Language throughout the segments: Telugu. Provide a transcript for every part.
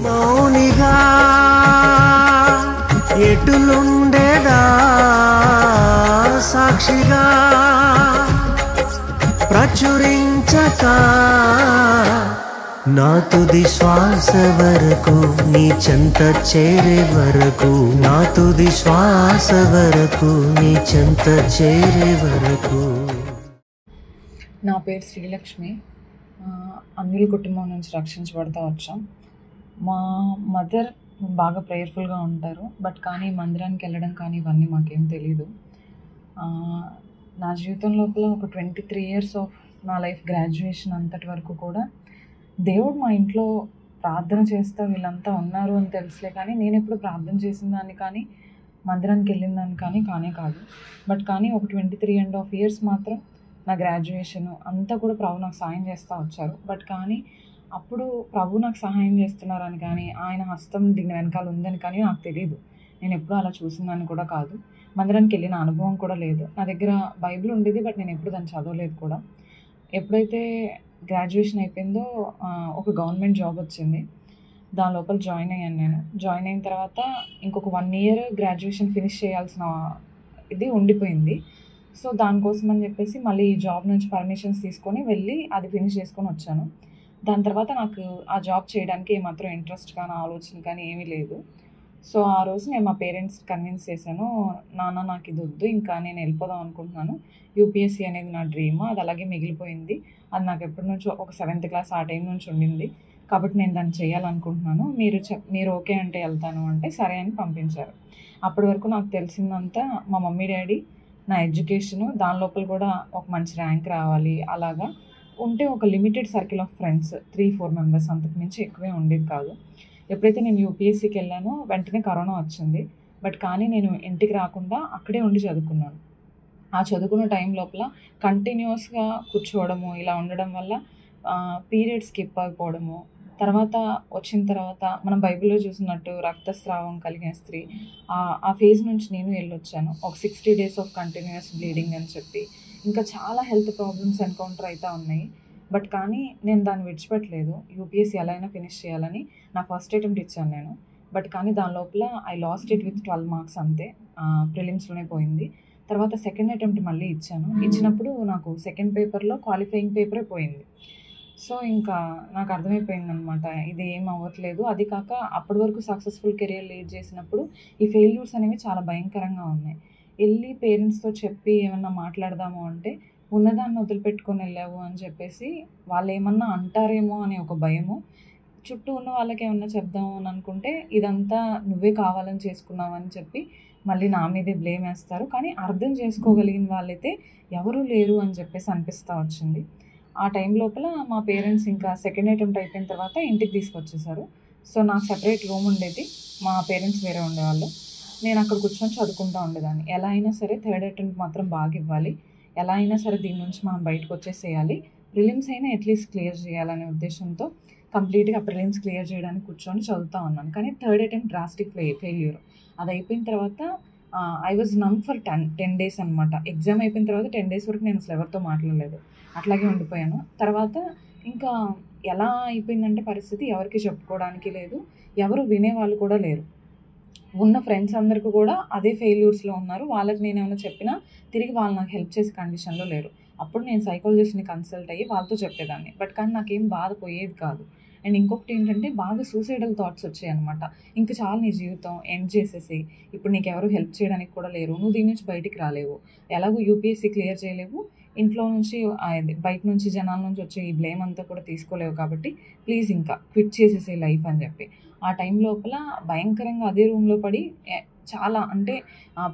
మౌనిగా ఎటులుండేదా సాక్షిగా ప్రచురించక నా తుది శ్వాస వరకు నీ చెంత చేరే వరకు నా తుది శ్వాస వరకు నీ చెంత చేరే వరకు. నా పేరు శ్రీలక్ష్మి. అన్యుల కుటుంబం నుంచి రక్షించబడతా వచ్చాం. మా మదర్ బాగా ప్రేయర్ఫుల్గా ఉంటారు, బట్ కానీ మందిరానికి వెళ్ళడం కానీ ఇవన్నీ మాకేం తెలీదు. నా జీవితం లోపల ఒక 23 years ఆఫ్ నా లైఫ్ గ్రాడ్యుయేషన్ అంతటి వరకు కూడా దేవుడు మా ఇంట్లో ప్రార్థన చేస్తా వీళ్ళంతా ఉన్నారు అని తెలుసులే, కానీ నేను ఎప్పుడు ప్రార్థన చేసిన దాన్ని కానీ మందిరానికి వెళ్ళిన దాన్ని కానీ కాదు. బట్ కానీ ఒక 23.5 years మాత్రం నా గ్రాడ్యుయేషన్ అంతా కూడా ప్రభు నాకు సహాయం చేస్తూ వచ్చారు. బట్ కానీ అప్పుడు ప్రభు నాకు సహాయం చేస్తున్నారని కానీ ఆయన హస్తం దీని వెనకాల ఉందని కానీ నాకు తెలియదు. నేను ఎప్పుడూ అలా చూసిందని కూడా కాదు. మందిరానికి వెళ్ళిన అనుభవం కూడా లేదు. నా దగ్గర బైబిల్ ఉండేది, బట్ నేను ఎప్పుడు దాన్ని చదవలేదు కూడా. ఎప్పుడైతే గ్రాడ్యుయేషన్ అయిపోయిందో ఒక గవర్నమెంట్ జాబ్ వచ్చింది. దాని లోపల జాయిన్ అయ్యాను నేను. జాయిన్ అయిన తర్వాత ఇంకొక 1 year గ్రాడ్యుయేషన్ ఫినిష్ చేయాల్సిన ఇది ఉండిపోయింది. సో దానికోసం అని చెప్పేసి మళ్ళీ ఈ జాబ్ నుంచి పర్మిషన్స్ తీసుకొని వెళ్ళి అది ఫినిష్ చేసుకొని వచ్చాను. దాని తర్వాత నాకు ఆ జాబ్ చేయడానికి ఏమాత్రం ఇంట్రెస్ట్ కానీ ఆలోచన కానీ ఏమీ లేదు. సో ఆ రోజు నేను మా పేరెంట్స్ కన్విన్స్ చేశాను, నాన్న నాకు ఇది వద్దు, ఇంకా నేను వెళ్ళిపోదాం అనుకుంటున్నాను. యూపీఎస్సీ అనేది నా డ్రీమ్, అది అలాగే మిగిలిపోయింది. అది నాకు ఎప్పటి నుంచో ఒక 7th class ఆ టైం నుంచి ఉండింది, కాబట్టి నేను దాన్ని చేయాలనుకుంటున్నాను. మీరు ఓకే అంటే వెళ్తాను అంటే సరే అని పంపించారు. అప్పటి వరకు నాకు తెలిసిందంతా మా మమ్మీ డాడీ, నా ఎడ్యుకేషను, దాని లోపల కూడా ఒక మంచి ర్యాంక్ రావాలి, అలాగా ఉంటే ఒక limited circle of friends 3-4 members, అంతకు మించి ఎక్కువే ఉండేది కాదు. ఎప్పుడైతే నేను యూపీఎస్సీకి వెళ్ళానో వెంటనే కరోనా వచ్చింది. బట్ కానీ నేను ఇంటికి రాకుండా అక్కడే ఉండి చదువుకున్నాను. ఆ చదువుకున్న టైం లోపల కంటిన్యూస్గా కూర్చోవడము ఇలా ఉండడం వల్ల పీరియడ్స్ స్కిప్ అయిపోవడము, తర్వాత వచ్చిన తర్వాత మనం బైబిల్లో చూసినట్టు రక్తస్రావం కలిగిన స్త్రీ ఆ ఫేజ్ నుంచి నేను వెళ్ళొచ్చాను. ఒక 60 days ఆఫ్ కంటిన్యూస్ బ్లీడింగ్ అని చెప్పి ఇంకా చాలా హెల్త్ ప్రాబ్లమ్స్ ఎన్కౌంటర్ అవుతూ ఉన్నాయి. బట్ కానీ నేను దాన్ని విడిచిపెట్టలేదు. యూపీఎస్సీ ఎలా అయినా ఫినిష్ చేయాలని నా ఫస్ట్ అటెంప్ట్ ఇచ్చాను నేను. బట్ కానీ దాని లోపల I lost it with 12 marks అంతే. ప్రిలిమ్స్లోనే పోయింది. తర్వాత సెకండ్ అటెంప్ట్ మళ్ళీ ఇచ్చాను. ఇచ్చినప్పుడు నాకు సెకండ్ పేపర్లో క్వాలిఫైయింగ్ పేపరే పోయింది. సో ఇంకా నాకు అర్థమైపోయింది అనమాట, ఇది ఏం అవ్వట్లేదు. అది కాక అప్పటి వరకు సక్సెస్ఫుల్ కెరియర్ లీడ్ చేసినప్పుడు ఈ ఫెయిల్యూర్స్ అనేవి చాలా భయంకరంగా ఉన్నాయి. వెళ్ళి పేరెంట్స్తో చెప్పి ఏమన్నా మాట్లాడదాము అంటే ఉన్నదాన్ని వదిలిపెట్టుకొని వెళ్ళావు అని చెప్పేసి వాళ్ళు ఏమన్నా అంటారేమో అనే ఒక భయము, చుట్టూ ఉన్న వాళ్ళకి ఏమన్నా చెప్దాము అని అనుకుంటే ఇదంతా నువ్వే కావాలని చేసుకున్నావు అని చెప్పి మళ్ళీ నా మీదే బ్లేమ్ వేస్తారు. కానీ అర్థం చేసుకోగలిగిన వాళ్ళైతే ఎవరూ లేరు అని చెప్పేసి అనిపిస్తూ వచ్చింది. ఆ టైం లోపల మా పేరెంట్స్ ఇంకా సెకండ్ అటెంప్ట్ అయిపోయిన తర్వాత ఇంటికి తీసుకొచ్చేసారు. సో నాకు సెపరేట్ రూమ్ ఉండేది, మా పేరెంట్స్ వేరే ఉండేవాళ్ళు. నేను అక్కడ కూర్చొని చదువుకుంటూ ఉండేదాన్ని. ఎలా అయినా సరే థర్డ్ అటెంప్ట్ మాత్రం బాగా ఇవ్వాలి, ఎలా అయినా సరే దీని నుంచి మనం బయటకు వచ్చేసేయాలి, ప్రిలిమ్స్ అయినా అట్లీస్ట్ క్లియర్ చేయాలనే ఉద్దేశంతో కంప్లీట్గా ప్రిలిమ్స్ క్లియర్ చేయడానికి కూర్చొని చదువుతూ ఉన్నాను. కానీ థర్డ్ అటెంప్ట్ డ్రాస్టిక్ ఫెయిల్యూర్. అది అయిపోయిన తర్వాత ఐ వాజ్ నమ్ ఫర్ 10 days అనమాట. ఎగ్జామ్ అయిపోయిన తర్వాత 10 days వరకు నేను అసలు ఎవరితో మాట్లాడలేదు, అట్లాగే ఉండిపోయాను. తర్వాత ఇంకా ఎలా అయిపోయిందంటే పరిస్థితి ఎవరికి చెప్పుకోవడానికి లేదు, ఎవరు వినేవాళ్ళు కూడా లేరు. ఉన్న ఫ్రెండ్స్ అందరికీ కూడా అదే ఫెయిల్యూర్స్లో ఉన్నారు. వాళ్ళకి నేను ఏమైనా చెప్పినా తిరిగి వాళ్ళు నాకు హెల్ప్ చేసే కండిషన్లో లేరు. అప్పుడు నేను సైకాలజిస్ట్ని కన్సల్ట్ అయ్యి వాళ్ళతో చెప్పేదాన్ని. బట్ కానీ నాకేం బాధ పోయేది కాదు. అండ్ ఇంకొకటి ఏంటంటే బాగా సూసైడల్ థాట్స్ వచ్చాయి అనమాట. ఇంకా చాలా నీ జీవితం ఎండ్ చేసేసి, ఇప్పుడు నీకు ఎవరు హెల్ప్ చేయడానికి కూడా లేరు, నువ్వు దీని నుంచి బయటికి రాలేవు, ఎలాగో యూపీఎస్సీ క్లియర్ చేయలేవు, ఇంట్లో నుంచి బయట నుంచి జనాల నుంచి వచ్చే ఈ బ్లేమ్ అంతా కూడా తీసుకోలేవు, కాబట్టి ప్లీజ్ ఇంకా క్విట్ చేసేసే లైఫ్ అని చెప్పి ఆ టైం లోపల భయంకరంగా అదే రూమ్లో పడి చాలా అంటే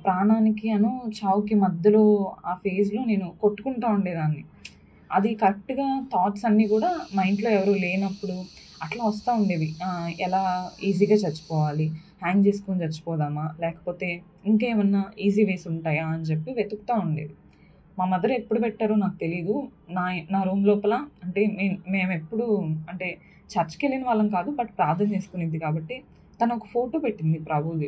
ప్రాణానికి చావుకి మధ్యలో ఆ ఫేజ్లో నేను కొట్టుకుంటూ ఉండేదాన్ని. అది కరెక్ట్గా థాట్స్ అన్నీ కూడా మా ఇంట్లో ఎవరు లేనప్పుడు అట్లా వస్తూ ఉండేవి. ఎలా ఈజీగా చచ్చిపోవాలి, హ్యాంగ్ చేసుకొని చచ్చిపోదామా, లేకపోతే ఇంకేమన్నా ఈజీ వేస్ ఉంటాయా అని చెప్పి వెతుకుతూ ఉండేది. మా మదర్ ఎప్పుడు పెట్టారో నాకు తెలీదు. నా రూమ్ లోపల అంటే మేము ఎప్పుడు అంటే చర్చ్కి వెళ్ళిన వాళ్ళం కాదు, బట్ ప్రార్థన చేసుకునేది కాబట్టి తను ఒక ఫోటో పెట్టింది ప్రభుది.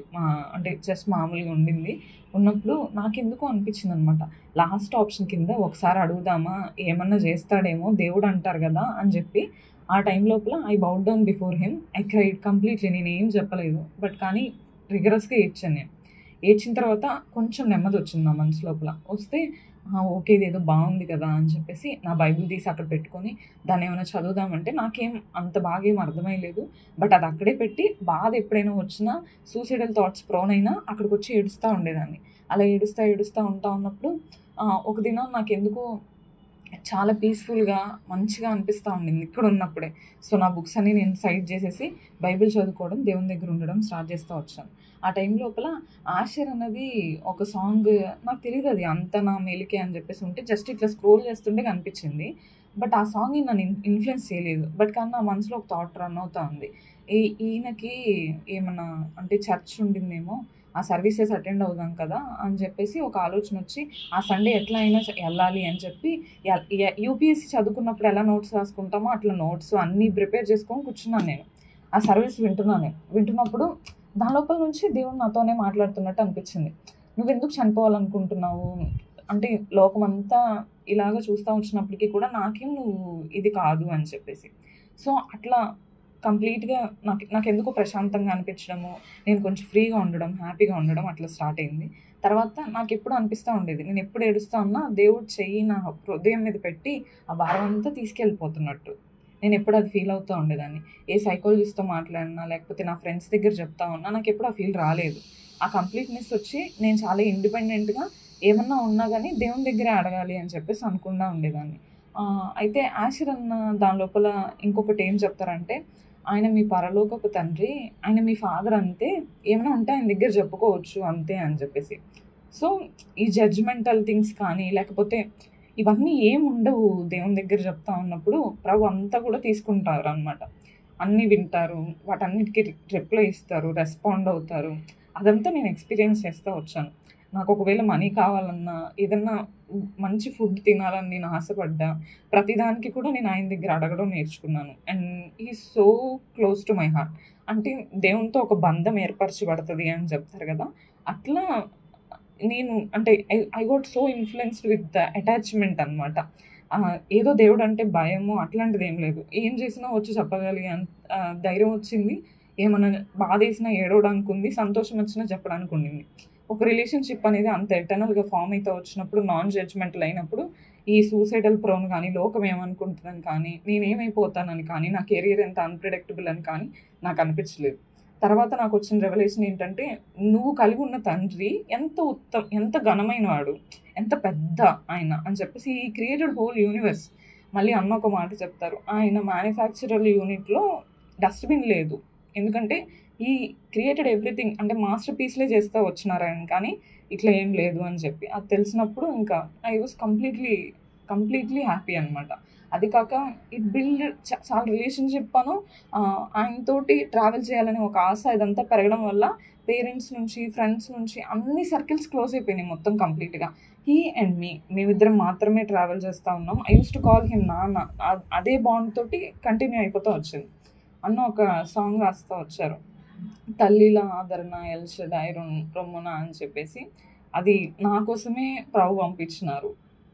అంటే జస్ట్ మామూలుగా ఉండింది. ఉన్నప్పుడు నాకెందుకో అనిపించింది అనమాట. లాస్ట్ ఆప్షన్ కింద ఒకసారి అడుగుదామా, ఏమన్నా చేస్తాడేమో దేవుడు అంటారు కదా అని చెప్పి ఆ టైం లోపల I bowed down before him. I cried completely. నేనేం చెప్పలేదు. బట్ కానీ రిగరస్గా ఏడ్చాను నేను. ఏడ్చిన తర్వాత కొంచెం నెమ్మది వచ్చింది నా మనసు లోపల. వస్తే ఓకే, ఇదేదో బాగుంది కదా అని చెప్పేసి నా బైబిల్ తీసి అక్కడ పెట్టుకొని దాన్ని ఏమైనా చదువుదామంటే నాకేం అంత బాగా ఏం అర్థమయ్యలేదు. బట్ అది అక్కడే పెట్టి బాధ ఎప్పుడైనా వచ్చినా, సూసైడల్ థాట్స్ ప్రోన్ అయినా అక్కడికి వచ్చి ఏడుస్తూ ఉండేదాన్ని. అలా ఏడుస్తూ ఉన్నప్పుడు ఒక దినం నాకెందుకో చాలా పీస్‌ఫుల్‌గా, మంచిగా అనిపిస్తా ఉండింది ఇక్కడ ఉన్నప్పుడే. సో, నా బుక్స్ అన్నీ నేను సైడ్ చేసేసి బైబిల్ చదువుకోవడం, దేవుని దగ్గర ఉండడం స్టార్ట్ చేస్తా వచ్చాను. ఆ టైం లోపల 'ఆషర్' అన్నది ఒక సాంగ్, నాకు తెలీదది అంత నా మేలుకే అని చెప్పేసి ఉంటే జస్ట్ ఇట్లా స్క్రోల్ చేస్తుంటే కనిపించింది. బట్ ఆ సాంగ్ నన్ను ఇన్‌ఫ్లుయెన్స్ చేయలేదు. బట్ కానీ నా మనసులో ఒక థాట్ రన్ అవుతా ఉంది. ఈయనకి ఏమన్నా అంటే చర్చ్ ఉండిందేమో, ఆ సర్వీసెస్ అటెండ్ అవుదాం కదా అని చెప్పేసి ఒక ఆలోచన వచ్చి ఆ సండే ఎట్లా అయినా వెళ్ళాలి అని చెప్పి యూపీఎస్సీ చదువుకున్నప్పుడు ఎలా నోట్స్ రాసుకుంటామో అట్లా నోట్స్ అన్నీ ప్రిపేర్ చేసుకొని కూర్చున్నాను నేను. ఆ సర్వీస్ వింటున్నాను నేను. వింటున్నప్పుడు దాని లోపల నుంచి దేవుడు నాతోనే మాట్లాడుతున్నట్టు అనిపించింది. నువ్వెందుకు చనిపోవాలనుకుంటున్నావు? అంటే లోకమంతా ఇలాగ చూస్తా వచ్చినప్పటికీ కూడా నాకేం నువ్వు ఇది కాదు అని చెప్పేసి. సో, అట్లా కంప్లీట్‌గా నాకెందుకో ప్రశాంతంగా అనిపించడము, నేను కొంచెం ఫ్రీగా ఉండడం, హ్యాపీగా ఉండడం అట్లా స్టార్ట్ అయింది. తర్వాత నాకెప్పుడు అనిపిస్తా ఉండేది, నేనెప్పుడు ఏడుస్తా ఉన్నా దేవుడు చెయ్యి నా హృదయం మీద పెట్టి ఆ భారం అంతా తీసుకెళ్ళిపోతున్నట్టు. నేనెప్పుడు అది ఫీల్ అవుతూ ఉండేదాన్ని. ఏ సైకాలజిస్ట్‌తో మాట్లాడినా, లేకపోతే నా ఫ్రెండ్స్ దగ్గర చెప్తా ఉన్నా నాకెప్పుడు ఆ ఫీల్ రాలేదు. ఆ కంప్లీట్‌నెస్ వచ్చి నేను చాలా ఇండిపెండెంట్‌గా ఏమన్నా ఉన్నా గానీ దేవుని దగ్గరే అడగాలి అని చెప్పేసి అనుకుంటా ఉండేదాన్ని. అయితే 'ఆషర్' అన్న దాని లోపల ఇంకొకటి ఏం చెప్తారంటే, ఆయన మీ పరలోకపు తండ్రి, ఆయన మీ ఫాదర్ అంతే. ఏమైనా ఉంటే ఆయన దగ్గర చెప్పుకోవచ్చు అంతే అని చెప్పేసి. సో, ఈ జడ్జ్‌మెంటల్ థింగ్స్ కానీ, లేకపోతే ఇవన్నీ ఏముండవు దేవుని దగ్గర చెప్తా ఉన్నప్పుడు, ప్రభు అంతా కూడా తీసుకుంటారనమాట. అన్నీ వింటారు. వాటన్నిటికి రిప్లై ఇస్తారు. రెస్పాండ్ అవుతారు. అదంతా నేను ఎక్స్‌పీరియన్స్ చేస్తా వచ్చాను. నాకు ఒకవేళ మనీ కావాలన్నా, ఏదన్నా మంచి ఫుడ్ తినాలని నేను ఆశపడ్డా, ప్రతిదానికి కూడా నేను ఆయన దగ్గర అడగడం నేర్చుకున్నాను. And he is so close to my heart. అంటే దేవునితో ఒక బంధం ఏర్పరచబడతది అని చెప్తారు గదా! అట్లా నేను అంటే I got so influenced with the attachment అనమాట. ఏదో దేవుడంటే భయము అట్లాంటిదేం లేదు. ఏం చేసినా వచ్చి చెప్పగలిగే ధైర్యం వచ్చింది. ఏమన్నా బాధేసినా ఏడవడానికుంది. సంతోషం వచ్చినా చెప్పడానికుండింది. ఒక రిలేషన్‌షిప్ అనేది అంత ఎటర్నల్‌గా ఫార్మ్ అయితా వచ్చినప్పుడు, నాన్ జడ్జ్‌మెంటల్ అయినప్పుడు, ఈ సూసైడల్ ప్రోన్ గానీ, లోకం ఏమనుకుంటుందని కానీ, నేనేమైపోతానని కానీ, నా కెరియర్ ఎంత అన్‌ప్రెడిక్టబుల్ అని కానీ నాకనిపించలేదు. తర్వాత నాకొచ్చిన రివలేషన్ ఏంటంటే, నువ్వు కలిగి ఉన్న తండ్రి ఎంత ఘనమైన వాడు, ఎంత పెద్ద ఆయన అని చెప్పేసి ఈ క్రియేటెడ్ హోల్ యూనివర్స్. మళ్ళీ అన్న ఒక మాట చెప్తారు. ఆయన మ్యానుఫ్యాక్చరల్ యూనిట్‌లో డస్ట్‌బిన్ లేదు. ఎందుకంటే ఈ క్రియేటెడ్ ఎవ్రీథింగ్ అంటే మాస్టర్ పీస్‌లే చేస్తా వచ్చినారాయన కానీ ఇట్లా ఏం లేదు అని చెప్పి. అది తెలిసినప్పుడు ఇంకా ఐ వాస్ కంప్లీట్‌లీ హ్యాపీ అనమాట. అది కాక ఇట్ బిల్డ్ చాలా రిలేషన్‌షిప్ ఆయనతోటి ట్రావెల్ చేయాలనే ఒక ఆశ ఇదంతా పెరగడం వల్ల పేరెంట్స్ నుంచి, ఫ్రెండ్స్ నుంచి అన్ని సర్కిల్స్ క్లోజ్ అయిపోయినాయి మొత్తం కంప్లీట్‌గా. హీ అండ్ మీ మేమిద్దరం మాత్రమే ట్రావెల్ చేస్తా ఉన్నాం. I used to call him నాన్న. అదే బాండ్ తోటి కంటిన్యూ అయిపోతూ వచ్చింది. అన్న ఒక సాంగ్ రాస్తా వచ్చారు. తల్లిల ఆదరణ ఎల్‌షడాయ్ రొమ్మున అని చెప్పేసి. అది నా కోసమే ప్రభు పంపించినారు.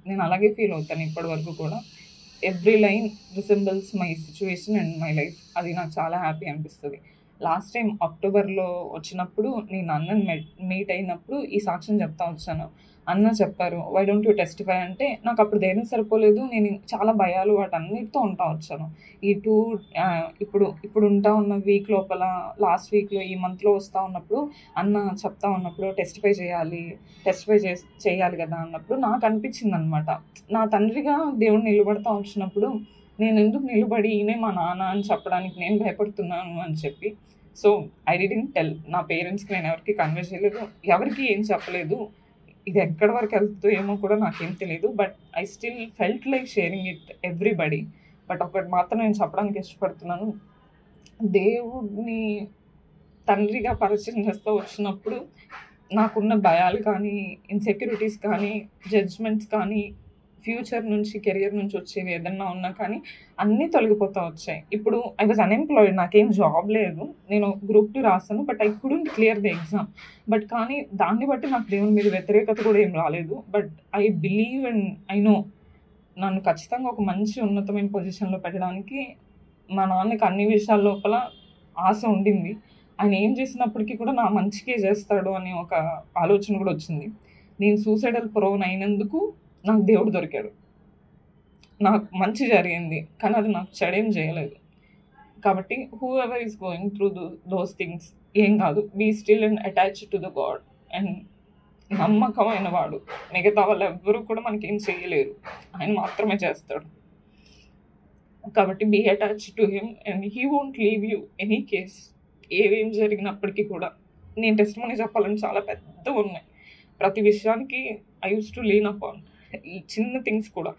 నేను అలాగే ఫీల్ అవుతాను ఇప్పటి వరకు కూడా. Every line resembles my situation and my life. అది నాకు చాలా హ్యాపీ అనిపిస్తది. లాస్ట్ టైం అక్టోబర్‌లో వచ్చినప్పుడు నేను అన్నని మీట్ అయినప్పుడు ఈ సాక్ష్యం చెప్తా వచ్చాను. అన్న చెప్పారు, "వై డోంట్ యూ టెస్టిఫై" అంటే నాకప్పుడు ధైర్యం సరిపోలేదు. నేను చాలా భయాలు వాటన్నిటితో ఉంటా వచ్చాను. ఈ ఇప్పుడు ఉంటా ఉన్న వీక్ లోపల, లాస్ట్ వీక్‌లో, ఈ మంత్‌లో వస్తా ఉన్నప్పుడు అన్న చెప్తా ఉన్నప్పుడు టెస్టిఫై చేయాలి కదా అన్నప్పుడు నాకు అనిపించిందనమాట. నా తండ్రిగా దేవుడు నిలబడతా వచ్చినప్పుడు నేనెందుకు నిలబడి ఈయనే మా నాన్న అని చెప్పడానికి నేను భయపడుతున్నాను అని చెప్పి. So, I didn't tell. నా పేరెంట్స్‌కి నేను ఎవరికీ కన్వే చేయలేదు. ఎవరికీ ఏం చెప్పలేదు. ఇది ఎక్కడి వరకు వెళ్తుందో ఏమో కూడా నాకేం తెలీదు. But I still felt like sharing it everybody. But ఒకటి మాత్రం నేను చెప్పడానికి ఇష్టపడుతున్నాను. దేవుడిని తండ్రిగా పరిచయం చేస్తూ వచ్చినప్పుడు నాకున్న భయాలు కానీ, ఇన్‌సెక్యూరిటీస్ కానీ, జడ్జ్‌మెంట్స్ కానీ ఫ్యూచర్ నుంచి, కెరియర్ నుంచి వచ్చేవి ఏదన్నా ఉన్నా కానీ అన్నీ తొలగిపోతా వచ్చాయి. ఇప్పుడు ఐ వాజ్ అన్‌ఎంప్లాయిడ్, నాకేం జాబ్ లేదు. నేను గ్రూప్ 2 రాసాను. But I couldn't clear the exam. But కానీ దాన్ని బట్టి నాకు దేవుని మీద వ్యతిరేకత కూడా ఏం రాలేదు. But I believe and I know నన్ను ఖచ్చితంగా ఒక మంచి ఉన్నతమైన పొజిషన్‌లో పెట్టడానికి మా నాన్నకి అన్ని విషయాల లోపల ఆశ ఉండింది. ఆయన ఏం చేసినప్పటికీ కూడా నా మంచికే చేస్తాడు అనే ఒక ఆలోచన కూడా వచ్చింది. నేను సూసైడల్ ప్రోన్ అయినందుకు నాకు దేవుడు దొరికాడు. నాకు మంచి జరిగింది. కానీ అది నాకు చెడేం చేయలేదు. కాబట్టి whoever is going through those things ఏం కాదు. Be still and attach to the God. And నమ్మకమైన వాడు. మిగతా వాళ్ళు ఎవ్వరూ కూడా మనకేం చేయలేరు. ఆయన మాత్రమే చేస్తాడు. కాబట్టి be attach to him and he won't leave you any case. ఏవేం జరిగినప్పటికీ కూడా. నేను టెస్టిమనీ చెప్పాలని చాలా పెద్దగా ఉన్నాయి. ప్రతి విషయానికి I use to lean up on చిన్న థింగ్స్ కూడా.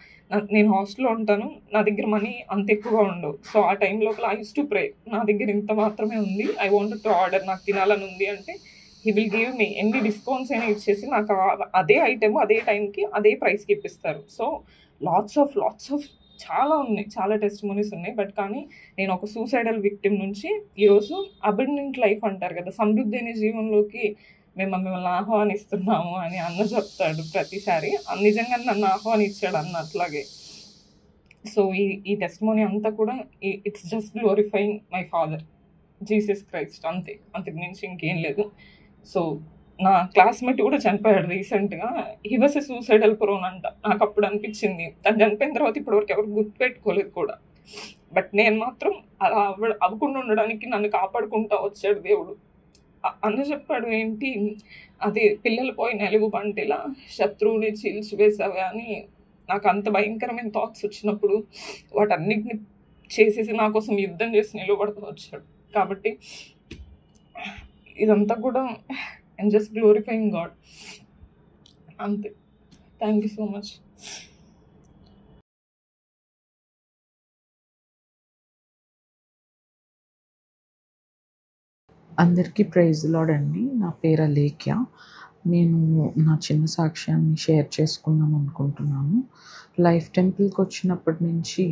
నేను హాస్టల్లో ఉంటాను. నా దగ్గర మనీ అంత ఎక్కువగా ఉండవు. సో ఆ టైం లోపల ఐ యూస్ టు ప్రే. నా దగ్గర ఇంత మాత్రమే ఉంది, ఐ వాంట్ టు ఆర్డర్, నాకు తినాలని ఉంది అంటే హీ విల్ గివ్ మీ ఎన్ని డిస్కౌంట్స్ అయినా ఇచ్చేసి నాకు అదే ఐటెం అదే టైంకి అదే ప్రైస్కి ఇప్పిస్తారు. సో లాట్స్ ఆఫ్ చాలా ఉన్నాయి, చాలా టెస్టిమోనీస్ ఉన్నాయి. బట్ కానీ నేను ఒక సూసైడల్ విక్టిమ్ నుంచి ఈరోజు అబండెంట్ లైఫ్ అంటారు కదా, సమృద్ధి అనే జీవనంలోకి మిమ్మల్ని ఆహ్వానిస్తున్నాము అని అన్న చెప్తాడు ప్రతిసారి. నిజంగా నన్ను ఆహ్వానించాడు అన్న అట్లాగే. సో ఈ టెస్టిమోనీ అంతా కూడా it's just glorifying my father Jesus Christ, అంతే, అంతకు మించి ఇంకేం లేదు. సో నా క్లాస్మేట్ కూడా చనిపోయాడు రీసెంట్గా. He was a suicidal prone అంట. నాకు అప్పుడు అనిపించింది, తను చనిపోయిన తర్వాత ఇప్పటివరకు ఎవరు గుర్తుపెట్టుకోలేదు కూడా. బట్ నేను మాత్రం అలా అవ్వకుండా ఉండడానికి నన్ను కాపాడుకుంటా వచ్చాడు దేవుడు. అన్న చెప్పాడు ఏంటి, అది పిల్లలు పోయిన ఎలుగు బంటిలా శత్రువుని చీల్చివేసావే అని. నాకు అంత భయంకరమైన థాట్స్ వచ్చినప్పుడు వాటన్నిటిని చేసేసి నా కోసం యుద్ధం చేసి నిలబడుతూ వచ్చాడు. కాబట్టి ఇదంతా కూడా ఐమ్ జస్ట్ గ్లోరిఫైయింగ్ గాడ్, అంతే. Thank you so much. అందరికీ ప్రైజ్ లార్డ్ అండి. నా పేరు అలేఖ్య. నేను నా చిన్న సాక్ష్యాన్ని షేర్ చేసుకుందాం అనుకుంటున్నాను. లైఫ్ టెంపుల్కి వచ్చినప్పటి నుంచి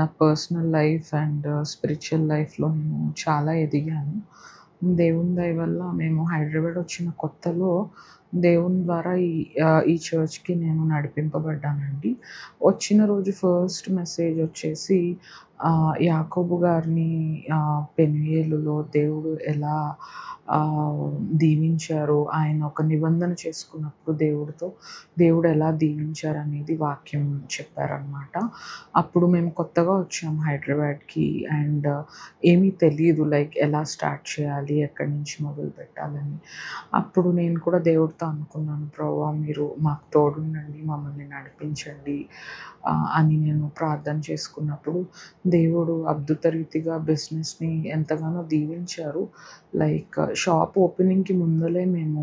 నా పర్సనల్ లైఫ్ అండ్ స్పిరిచువల్ లైఫ్లో నేను చాలా ఎదిగాను. దేవుని దయ వల్ల మేము హైదరాబాద్ వచ్చిన కొత్తలో దేవుని ద్వారా ఈ చర్చ్కి నేను నడిపింపబడ్డానండి. వచ్చిన రోజు ఫస్ట్ మెసేజ్ వచ్చేసి యాకోబు గారిని పెనుయేలులో దేవుడు ఎలా దీవించారు, ఆయన ఒక నిబంధన చేసుకున్నప్పుడు దేవుడు ఎలా దీవించారు అనేది వాక్యం చెప్పారనమాట. అప్పుడు మేము కొత్తగా వచ్చాము హైదరాబాద్కి అండ్ ఏమీ తెలియదు, లైక్ ఎలా స్టార్ట్ చేయాలి, ఎక్కడి నుంచి మొదలు పెట్టాలని. అప్పుడు నేను కూడా దేవుడితో అనుకున్నాను, ప్రభువా మీరు మాకు తోడుండండి, మమ్మల్ని నడిపించండి అని నేను ప్రార్థన చేసుకున్నప్పుడు దేవుడు అద్భుత రీతిగా బిజినెస్ని ఎంతగానో దీవించారు. లైక్ షాప్ ఓపెనింగ్కి ముందలే మేము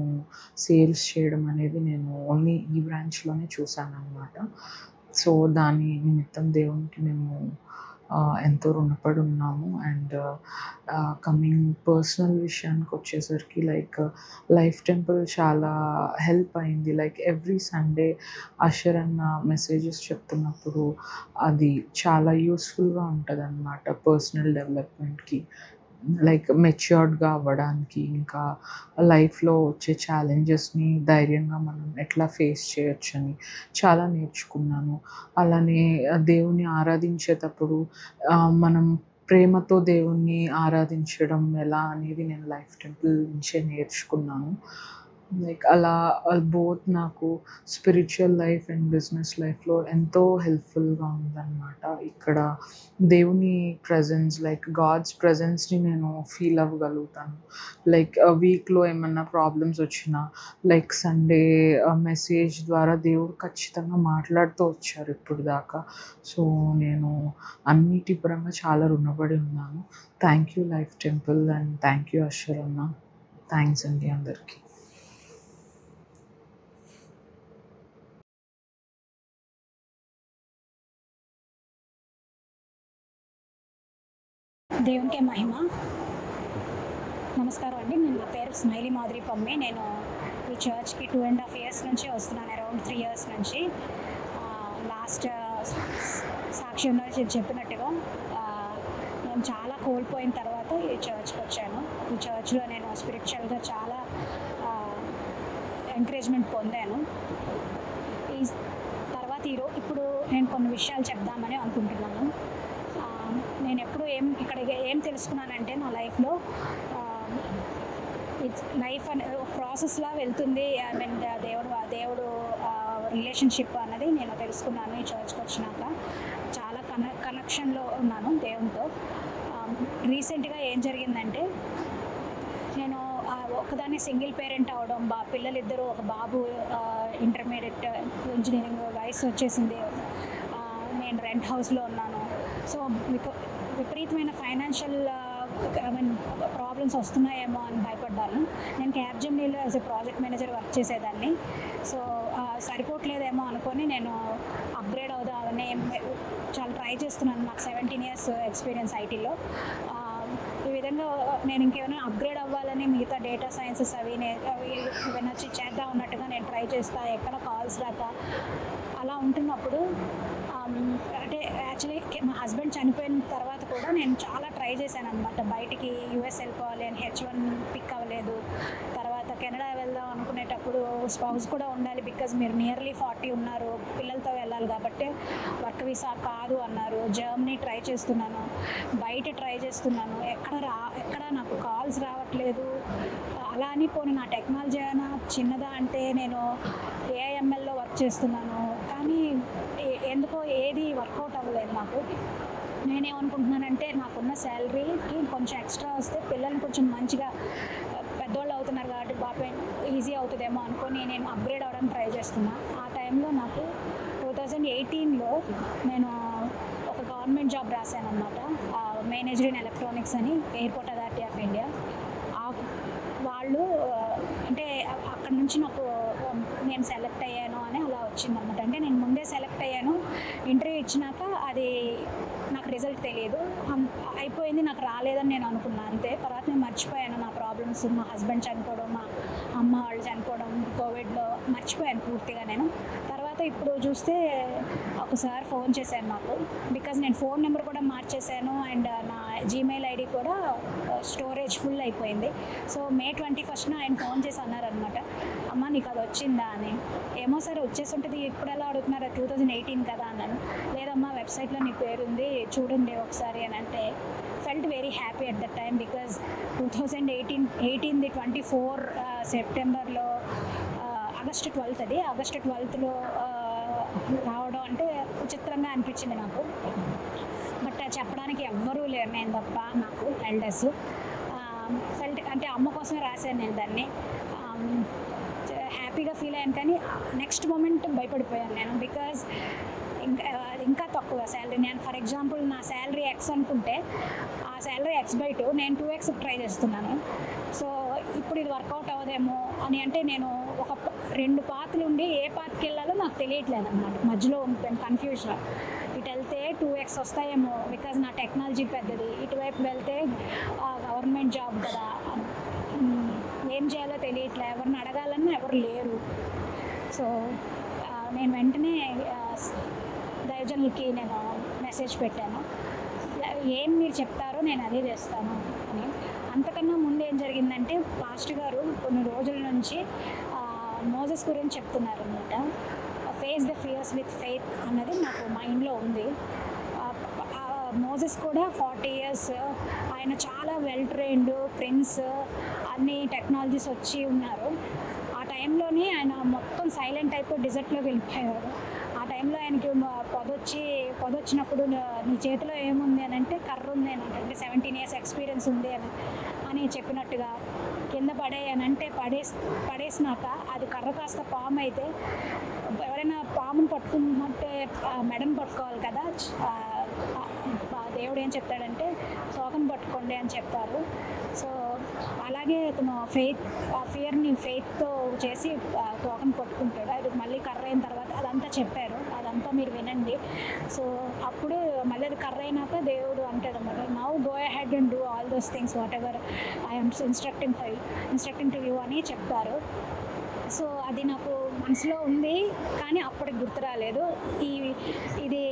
సేల్స్ చేయడం అనేది నేను ఓన్లీ ఈ బ్రాంచ్లోనే చూశాను అనమాట. సో దాని నిమిత్తం దేవునికి మేము ఎంతో రుణపడి ఉన్నాము. అండ్ కమింగ్ పర్సనల్ విషయానికి వచ్చేసరికి లైఫ్ టెంపుల్ చాలా హెల్ప్ అయింది. లైక్ ఎవ్రీ సండే అషర్ అన్న మెసేజెస్ చెప్తున్నప్పుడు అది చాలా యూస్ఫుల్గా ఉంటుంది అన్నమాట పర్సనల్ డెవలప్మెంట్కి, లైక్ మెచ్యూర్డ్గా అవ్వడానికి, ఇంకా లైఫ్లో వచ్చే ఛాలెంజెస్ని ధైర్యంగా మనం ఎట్లా ఫేస్ చేయొచ్చని చాలా నేర్చుకున్నాను. అలానే దేవుని ఆరాధించేటప్పుడు మనం ప్రేమతో దేవుణ్ణి ఆరాధించడం ఎలా అనేది నేను లైఫ్ టెంపుల్ నుంచే నేర్చుకున్నాను. లైక్ అలా బోత్ నాకు స్పిరిచువల్ లైఫ్ అండ్ బిజినెస్ లైఫ్లో ఎంతో హెల్ప్ఫుల్గా ఉందన్నమాట. ఇక్కడ దేవుని ప్రెజెన్స్, లైక్ గాడ్స్ ప్రెజెన్స్ని నేను ఫీల్ అవ్వగలుగుతాను. లైక్ వీక్లో ఏమన్నా ప్రాబ్లమ్స్ వచ్చినా లైక్ సండే మెసేజ్ ద్వారా దేవుడు ఖచ్చితంగా మాట్లాడుతూ వచ్చారు ఇప్పుడు దాకా. సో నేను అన్నిటి పరంగా చాలా రుణపడి ఉన్నాను. Thank you life temple and thank you Ashar అన్న. థ్యాంక్స్ అండి అందరికీ. దేవునికే మహిమ. నమస్కారం అండి. నా పేరు స్మైలీ మాధురి పమ్మి. నేను ఈ చర్చ్కి 2.5 years నుంచి వస్తున్నాను, అరౌండ్ 3 years నుంచి. లాస్ట్ సాక్ష్యంలో చెప్పినట్టుగా నేను చాలా కోల్పోయిన తర్వాత ఈ చర్చ్కి వచ్చాను. ఈ చర్చ్లో నేను స్పిరిచువల్గా చాలా ఎంకరేజ్మెంట్ పొందాను. ఈ తర్వాత ఇప్పుడు నేను కొన్ని విషయాలు చెప్దామని అనుకుంటున్నాను. నేను ఎప్పుడు ఇక్కడ ఏం తెలుసుకున్నానంటే నా లైఫ్లో లైఫ్ అనే ప్రాసెస్లా వెళ్తుంది. ఐ మీన్ దేవుడు రిలేషన్షిప్ అన్నది నేను తెలుసుకున్నాను ఈ చర్చ్కి వచ్చినాక. చాలా కనెక్షన్లో ఉన్నాను దేవునితో. రీసెంట్గా ఏం జరిగిందంటే నేను ఒకదాన్ని సింగిల్ పేరెంట్ అవడం, పిల్లలిద్దరూ, ఒక బాబు ఇంటర్మీడియట్ ఇంజనీరింగ్ వయసు వచ్చేసింది. నేను రెంట్ హౌస్లో ఉన్నాను. సో విపరీతమైన ఫైనాన్షియల్ ప్రాబ్లమ్స్ వస్తున్నాయేమో అని భయపడ్డాను. నేను క్యాబ్జెమినీలో as a project manager work చేసేదాన్ని. సో సరిపోవట్లేదేమో అనుకొని నేను అప్గ్రేడ్ అవుదామని చాలా ట్రై చేస్తున్నాను. నాకు 17 years ఎక్స్పీరియన్స్ ఐటీలో. ఈ విధంగా నేను ఇంకేమైనా అప్గ్రేడ్ అవ్వాలని మిగతా డేటా సైన్సెస్ అవి ఏమైనా చేద్దాం అన్నట్టుగా నేను ట్రై చేస్తా. ఎక్కడ కాల్స్ రాక అలా ఉంటున్నప్పుడు అంటే యాక్చువల్లీ మా హస్బెండ్ చనిపోయిన తర్వాత కూడా నేను చాలా ట్రై చేశాను అనమాట. బయటికి యూఎస్ వెళ్ళిపోవాలి అని H1 పిక్ అవ్వలేదు. తర్వాత కెనడా వెళ్దాం అనుకునేటప్పుడు స్పౌస్ కూడా ఉండాలి, బికాజ్ మీరు నియర్లీ 40 ఉన్నారు, పిల్లలతో వెళ్ళాలి కాబట్టి వర్క్ వీసా కాదు అన్నారు. జర్మనీ ట్రై చేస్తున్నాను, బయట ట్రై చేస్తున్నాను, ఎక్కడ నాకు కాల్స్ రావట్లేదు. అలా అని పోనీ నా టెక్నాలజీ అయినా చిన్నదా అంటే నేను AIMLలో వర్క్ చేస్తున్నాను, కానీ ఎందుకో ఏది వర్కౌట్ అవ్వలేదు నాకు. నేనేమనుకుంటున్నానంటే నాకున్న శాలరీకి కొంచెం ఎక్స్ట్రా వస్తే పిల్లల్ని కొంచెం మంచిగా పెద్దోళ్ళు అవుతున్నారు కాబట్టి పాపం ఈజీ అవుతుందేమో అనుకొని నేను అప్గ్రేడ్ అవ్వడానికి ట్రై చేస్తున్నా. ఆ టైంలో నాకు 2018లో నేను ఒక గవర్నమెంట్ జాబ్ రాశాను అనమాట. మేనేజర్ ఇన్ ఎలక్ట్రానిక్స్ అని ఎయిర్పోర్ట్ అథారిటీ ఆఫ్ ఇండియా. వాళ్ళు అంటే అక్కడ నుంచి నాకు నేను సెలెక్ట్ అయ్యాను అని అలా వచ్చిందనమాట. అంటే నేను ముందే సెలెక్ట్ అయ్యాను, ఇంటర్వ్యూ ఇచ్చినాక అది నాకు రిజల్ట్ తెలియదు, అయిపోయింది, నాకు రాలేదని నేను అనుకున్నాను అంతే. తర్వాత నేను మర్చిపోయాను నా ప్రాబ్లమ్స్, మా హస్బెండ్ చనిపోవడం, మా అమ్మ వాళ్ళు చనిపోవడం, కోవిడ్లో మర్చిపోయాను పూర్తిగా నేను. తర్వాత ఇప్పుడు చూస్తే ఒకసారి ఫోన్ చేశాను నాకు, బికాజ్ నేను ఫోన్ నెంబర్ కూడా మార్చేశాను అండ్ నా జీమెయిల్ ఐడి కూడా స్టోరేజ్ ఫుల్ అయిపోయింది. సో May 21st ఆయన ఫోన్ చేసి అన్నారనమాట, అమ్మ నీకు అది వచ్చిందా అని. ఏమో సరే వచ్చేసి ఉంటుంది, ఇప్పుడు ఎలా అడుగుతున్నారు, 2018 కదా అన్నాను. లేదమ్మా వెబ్సైట్లో నీ పేరుంది చూడండి ఒకసారి అని అంటే felt very happy at that time, because 2018 24 సెప్టెంబర్లో ఆగస్ట్ 12th అది ఆగస్ట్ 12thలో రావడం అంటే విచిత్రంగా అనిపించింది నాకు. బట్ చెప్పడానికి ఎవ్వరూ లేరు, నేను తప్ప నాకు ఎల్డర్స్. ఫెల్ట్ అంటే అమ్మ కోసమే రాశాను నేను దాన్ని. హ్యాపీగా ఫీల్ అయ్యాను, కానీ నెక్స్ట్ మూమెంట్ భయపడిపోయాను నేను, బికాజ్ ఇంకా తక్కువ శాలరీ. నేను ఫర్ ఎగ్జాంపుల్ నా శాలరీ X అనుకుంటే ఆ శాలరీ X/2 నేను 2X ట్రై చేస్తున్నాను. సో ఇప్పుడు ఇది వర్కౌట్ అవ్వదేమో అని అంటే నేను ఒక 2 పాత్లు ఉండి ఏ పాత్కి వెళ్ళాలో నాకు తెలియట్లేదు అన్నమాట. మధ్యలో ఉంటాను కన్ఫ్యూజన్. ఇటు వెళ్తే 2X వస్తాయేమో బికాజ్ నా టెక్నాలజీ పెద్దది, ఇటువైపు వెళ్తే గవర్నమెంట్ జాబ్ కదా, ఏం చేయాలో తెలియట్లే, ఎవరిని అడగాలన్నా ఎవరు లేరు. సో నేను వెంటనే దైవజనులకి నేను మెసేజ్ పెట్టాను, ఏం మీరు చెప్తారో నేను అదే చేస్తాను అని. అంతకన్నా ముందు ఏం జరిగిందంటే పాస్టర్ గారు కొన్ని రోజుల నుంచి మోజెస్ గురించి చెప్తున్నారు అనమాట. Face the fears with faith అన్నది నాకు మైండ్లో ఉంది. మోజెస్ కూడా 40 years, ఆయన చాలా వెల్ ట్రైన్డ్ ప్రిన్స్, అన్ని టెక్నాలజీస్ వచ్చి ఉన్నారు. ఆ టైంలోనే ఆయన మొత్తం సైలెంట్ అయిపోయి డిజర్ట్లోకి వెళ్ళిపోయారు. ఆ టైంలో ఆయనకి పొదొచ్చినప్పుడు నీ చేతిలో ఏముంది అని అంటే కర్ర ఉంది అని అంటే 17 years ఎక్స్పీరియన్స్ ఉంది అని చెప్పినట్టుగా కింద పడేయనంటే పడేసినాక అది కర్ర కాస్త పాము అయితే ఎవరైనా పామును పట్టుకుంటే మెడను పట్టుకోవాలి కదా. దేవుడు ఏం చెప్తాడంటే తోకను పట్టుకోండి అని చెప్తారు. సో అలాగే తను ఫియర్ని ఫెయిత్తో చేసి తోకను పట్టుకుంటాడు. అది మళ్ళీ కర్ర అయిన తర్వాత అదంతా చెప్పారు, అదంతా మీరు వినండి. సో అప్పుడు మళ్ళీ అది కర్ర అయినాక దేవుడు అంటాడు అన్నమాట, now go ahead and do all those things what ever I'm instructing to you అని చెప్తారు. సో అది నాకు మనసులో ఉంది, కానీ అప్పటికి గుర్తు రాలేదు. ఇది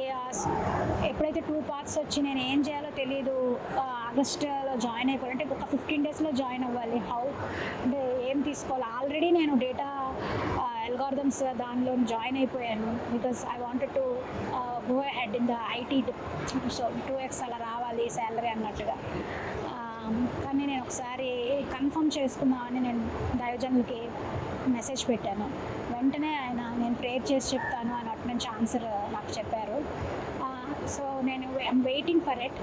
ఎప్పుడైతే 2 parts వచ్చి నేను ఏం చేయాలో తెలీదు. ఆగస్టులో జాయిన్ అయిపోవాలి అంటే ఒక 15 daysలో జాయిన్ అవ్వాలి. అంటే ఏం తీసుకోవాలి. ఆల్రెడీ నేను డేటా అల్గారిథమ్స్ దానిలో జాయిన్ అయిపోయాను, because I wanted to go ahead in the IT. So 2x అలా రావాలి శాలరీ అన్నట్టుగా. కానీ నేను ఒకసారి కన్ఫర్మ్ చేసుకున్నామని నేను దైవజనులకి మెసేజ్ పెట్టాను. వెంటనే ఆయన నేను ప్రేయర్ చేసి చెప్తాను అని అటు నుంచి ఆన్సర్ నాకు చెప్పారు. సో నేను I'm waiting for it.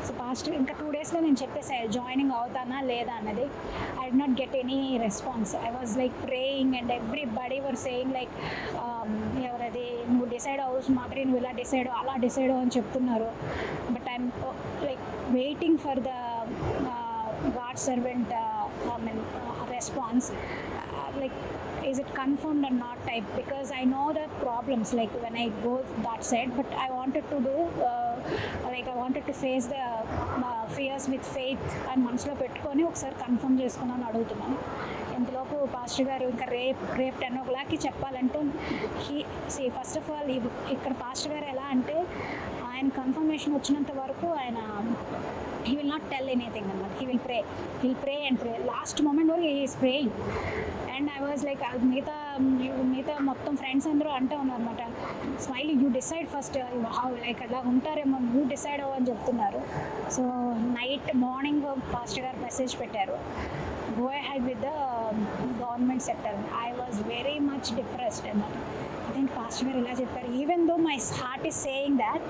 So past ఇంకా 2 daysలో నేను చెప్పేసాను జాయినింగ్ అవుతానా లేదా అన్నది. I did not get any response. I was like praying and everybody were saying like ఎవరది నువ్వు డిసైడ్ అవ్వచ్చు మాదిరి, నువ్వు ఇలా డిసైడ్ అలా డిసైడ్ అని చెప్తున్నారు. But I'm like waiting for the God servant response, like is it confirmed or not type, because I know the problems like when I go that side, but I wanted to do like I wanted to face the fears with faith and మనసులో పెట్టుకొని ఒకసారి కన్ఫర్మ్ చేసుకున్నాను అడుగుతున్నాను. ఇంతలోపు పాస్టర్ గారు ఇంకా రేపు 10 o'clockకి చెప్పాలంటే ఫస్ట్ ఆఫ్ ఆల్ ఇక్కడ పాస్టర్ గారు ఎలా అంటే ఆయన కన్ఫర్మేషన్ వచ్చినంత వరకు ఆయన he will not tell anything అన్నమాట. he'll pray and pray last moment వరకు he is praying and I was like మిగతా మొత్తం ఫ్రెండ్స్ అందరూ అంటూ ఉన్నారు అనమాట, smiley you decide first, how like అలా ఉంటారేమో యూ డిసైడ్ అవ్వని చెప్తున్నారు. సో మార్నింగ్ పాస్టర్ గారు మెసేజ్ పెట్టారు, go ahead with the government sector. I was very much depressed అన్నమాట. అదేంటి పాస్టర్ గారు ఇలా చెప్పారు, even though my heart is saying that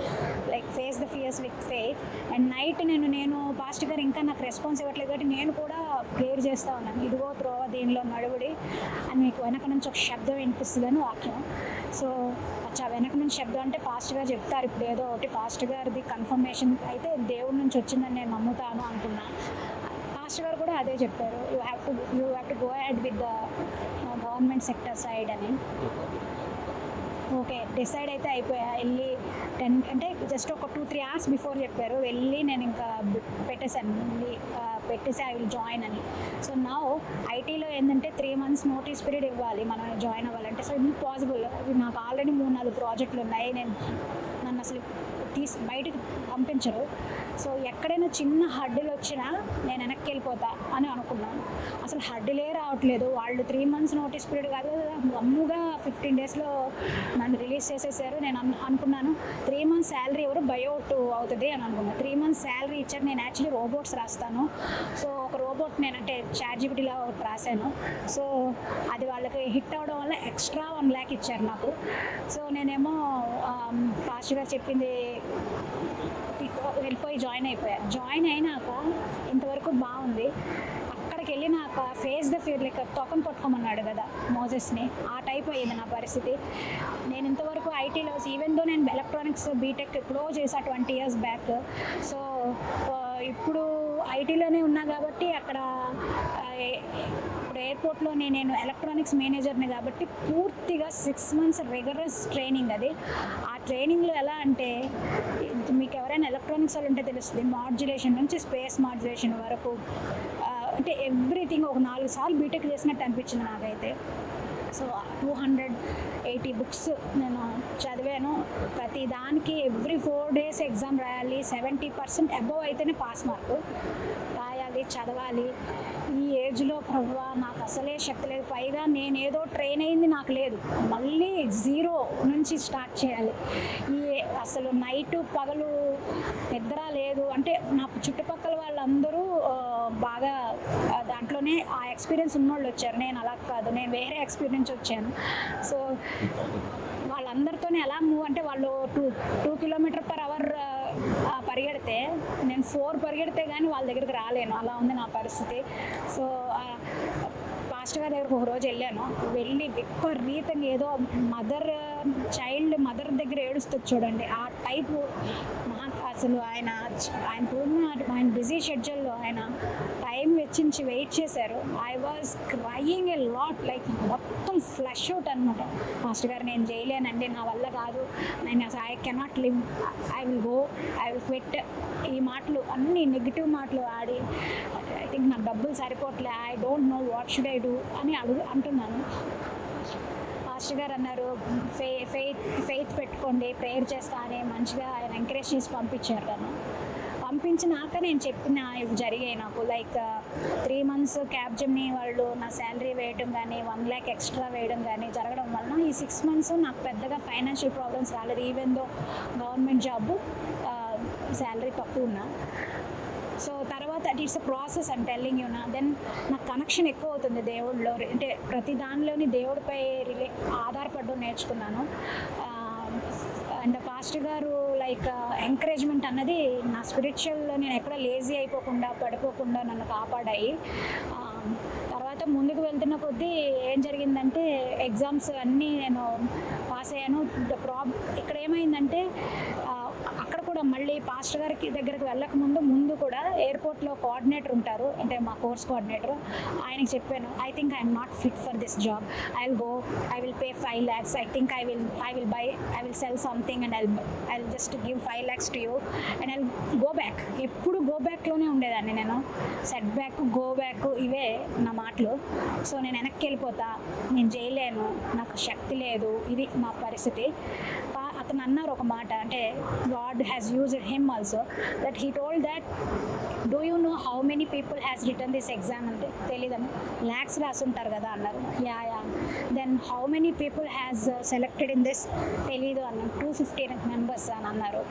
like face the fears with faith. And night నేను పాస్టర్ గారు ఇంకా నాకు రెస్పాన్స్ ఇవ్వట్లేదు కాబట్టి నేను కూడా ప్రేయర్ చేస్తూ ఉన్నాను, ఇదిగో త్రోవ దీనిలో నడువుడి అని మీకు వెనక నుంచి ఒక శబ్దం వినిపిస్తుందని వాక్యం. సో వెనక నుంచి శబ్దం అంటే పాస్టర్ గారు చెప్తారు ఇప్పుడు ఏదో ఒకటి, పాస్టర్ గారిది కన్ఫర్మేషన్ అయితే దేవుడి నుంచి వచ్చిందని నేను నమ్ముతాను అనుకున్నాను. పాస్టర్ గారు కూడా అదే చెప్పారు, you have to go ahead with the government sector side అని. ఓకే డిసైడ్ అయితే అయిపోయా. వెళ్ళి 10 అంటే జస్ట్ ఒక 2-3 hours బిఫోర్ చెప్పారు, వెళ్ళి నేను ఇంకా పెట్టేశాను, పెట్టేసి ఐ విల్ జాయిన్ అని. సో నౌ ఐటీలో ఏంటంటే 3 months నోటీస్ పీరియడ్ ఇవ్వాలి మనం జాయిన్ అవ్వాలంటే. So impossible. నాకు ఆల్రెడీ 3-4 ప్రాజెక్టులు ఉన్నాయి, నన్ను అసలు బయటకు పంపించరు. సో ఎక్కడైనా చిన్న హడ్డీలు వచ్చినా నేను వెనక్కి వెళ్ళిపోతా అని అనుకున్నాను. అసలు హడ్డీలే రావట్లేదు. వాళ్ళు 3 months నోటీస్ పీరియడ్ కాదు అమ్ముగా 15 daysలో నన్ను రిలీజ్ చేసేసారు. నేను అనుకున్నాను 3 months శాలరీ ఎవరు బయోట్ అవుతుంది అని అనుకున్నాను. 3 months శాలరీ ఇచ్చారు. నేను యాక్చువల్లీ రోబోట్స్ రాస్తాను. సో ఒక రోబోట్ నేనంటే ChatGPTలో ఒకటి రాశాను. సో అది వాళ్ళకి హిట్ అవ్వడం వల్ల ఎక్స్ట్రా 1 lakh ఇచ్చారు నాకు. సో నేనేమో పాస్టర్ గారు చెప్పింది వెళ్ళిపోయి జాయిన్ అయిపోయా. జాయిన్ అయినాక ఇంతవరకు బాగుంది. అక్కడికి వెళ్ళినాక ఫేస్ ద ఫియర్ లైక్ తొకం పట్టుకోమన్నాడు కదా మోజెస్ని, ఆ టైప్ అయ్యింది నా పరిస్థితి. నేను ఇంతవరకు ఐటీలో ఈవెన్ దో నేను ఎలక్ట్రానిక్స్ బీటెక్ ఎప్పుడో చేసా 20 years బ్యాక్. సో ఇప్పుడు ఐటీలోనే ఉన్నా కాబట్టి అక్కడ ఇప్పుడు ఎయిర్పోర్ట్లో నేను ఎలక్ట్రానిక్స్ మేనేజర్ని కాబట్టి పూర్తిగా 6 months రిగరస్ ట్రైనింగ్. అది ఆ ట్రైనింగ్లో ఎలా అంటే మీకు ఎవరైనా ఎలక్ట్రానిక్స్ వాళ్ళు ఉంటే తెలుస్తుంది, మాడ్యులేషన్ నుంచి స్పేస్ మాడ్యులేషన్ వరకు అంటే ఎవ్రీథింగ్. ఒక 4 సార్లు బీటెక్ చేసినట్టు అనిపించింది నాకైతే. సో 280 books నేను చదివాను. ప్రతి దానికి ఎవ్రీ 4 days ఎగ్జామ్ రాయాలి. 70% అబవ్ అయితేనే పాస్ మార్కు రాయాలి, చదవాలి. ఈ ఏజ్లో ప్రభువా నాకు అసలే శక్తి లేదు. పైగా నేనేదో ట్రైన్ అయింది నాకు లేదు, మళ్ళీ 0 నుంచి స్టార్ట్ చేయాలి. అసలు నైటు పగలు నిద్ర లేదు. అంటే నా చుట్టుపక్కల వాళ్ళందరూ బాగా దాంట్లోనే ఆ ఎక్స్పీరియన్స్ ఉన్నోళ్ళు వచ్చారు. నేను అలా కాదు, నేను వేరే ఎక్స్పీరియన్స్ వచ్చాను. సో వాళ్ళందరితోనే ఎలా మూవ్ అంటే వాళ్ళు 2 km/hour పరిగెడితే నేను 4 పరిగెడితే కానీ వాళ్ళ దగ్గరికి రాలేను, అలా ఉంది నా పరిస్థితి. సో పాస్టర్ గారి దగ్గరకు ఒకరోజు వెళ్ళాను. వెళ్ళి విపరీతంగా ఏదో మదర్ దగ్గర ఏడుస్తుంది చూడండి, ఆ టైపు. నాకు అసలు ఆయన బిజీ షెడ్యూల్లో ఆయన టైం ఆలోచించి వెయిట్ చేశారు. I was crying a lot, like మొత్తం ఫ్లష్ అవుట్ అనమాట. మాస్టర్ గారు నేను చేయలేనండి, నా వల్ల కాదు, నేను I cannot live, I will go, I will quit, ఈ మాటలు అన్నీ నెగిటివ్ మాటలు ఆడి ఐ థింక్ నాకు డబ్బులు సరిపోవట్లే, I don't know what should I do అని అంటున్నాను. మాస్టర్ గారు అన్నారు ఫెయిత్ పెట్టుకోండి, ప్రేయర్ చేస్తా అని మంచిగా ఆయన ఎంకరేజ్ చేసి పంపించారు. నన్ను పంపించినాక నేను చెప్పిన ఇవి జరిగాయి నాకు. లైక్ 3 months క్యాబ్జెమ్ని వాళ్ళు నా శాలరీ వేయడం కానీ 1 lakh ఎక్స్ట్రా వేయడం కానీ జరగడం వలన ఈ 6 months నాకు పెద్దగా ఫైనాన్షియల్ ప్రాబ్లమ్స్ రాలేదు. Even though government job salary తక్కువ ఉన్నా. సో తర్వాత it's a process I'm telling you నా. దెన్ నాకు కనెక్షన్ ఎక్కువ అవుతుంది దేవుడిలో, అంటే ప్రతి దానిలోని దేవుడిపై ఆధారపడడం నేర్చుకున్నాను. అండ్ పాస్టర్ గారు లైక్ ఎంకరేజ్మెంట్ అన్నది నా స్పిరిచువల్లో నేను ఎక్కడ లేజీ అయిపోకుండా పడిపోకుండా నన్ను కాపాడాయి. తర్వాత ముందుకు వెళ్తున్న కొద్దీ ఏం జరిగిందంటే ఎగ్జామ్స్ అన్నీ నేను పాస్ అయ్యాను. ఇక్కడ ఏమైందంటే అక్కడ కూడా మళ్ళీ పాస్టర్ గారికి దగ్గరికి వెళ్ళకముందు కూడా ఎయిర్పోర్ట్లో కోఆర్డినేటర్ ఉంటారు, అంటే మా కోర్స్ కోఆర్డినేటర్, ఆయనకి చెప్పాను I think I'm not fit for this job, I will go, I will pay 5 lakhs, I think I will sell something and I will just give 5 lakhs to you and I will go back. ఎప్పుడు గో బ్యాక్లోనే ఉండేదాన్ని నేను, సెట్ బ్యాక్ గో బ్యాక్ ఇవే నా మాటలు. సో నేను వెనక్కి వెళ్ళిపోతా, నేను చేయలేను, నాకు శక్తి లేదు, ఇది మా పరిస్థితి. అతను అన్నారు ఒక మాట, అంటే God has used him also, that he told that do you know how many people has return this exam అంటే తెలీదను, ల్యాక్స్ రాసుంటారు కదా అన్నారు. Yeah then how many people has selected in this తెలీదు అన్నాను. 250 members అని అన్నారు.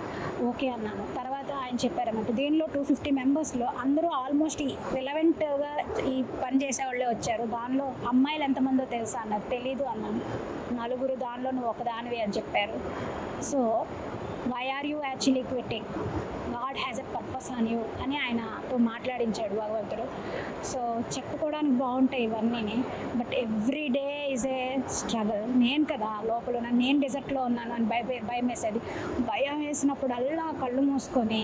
ఓకే అన్నాను. తర్వాత ఆయన చెప్పారన్నమాట దీనిలో 250 members అందరూ ఆల్మోస్ట్ రిలవెంట్గా ఈ పని చేసేవాళ్ళే వచ్చారు, దానిలో అమ్మాయిలు ఎంతమందో తెలుసా అన్నారు. తెలీదు అన్నాను. 4 దానిలో నువ్వు ఒకదానివి అని చెప్పారు. So why are you actually quitting, God has a purpose on you అని ఆయనతో మాట్లాడించాడు భగవంతుడు. సో చెప్పుకోవడానికి బాగుంటాయి ఇవన్నీ, but every day is a struggle. నేను కదా లోపల ఉన్నాను, నేను డెజర్ట్లో ఉన్నాను అని భయం వేసేది. భయం వేసినప్పుడల్లా కళ్ళు మూసుకొని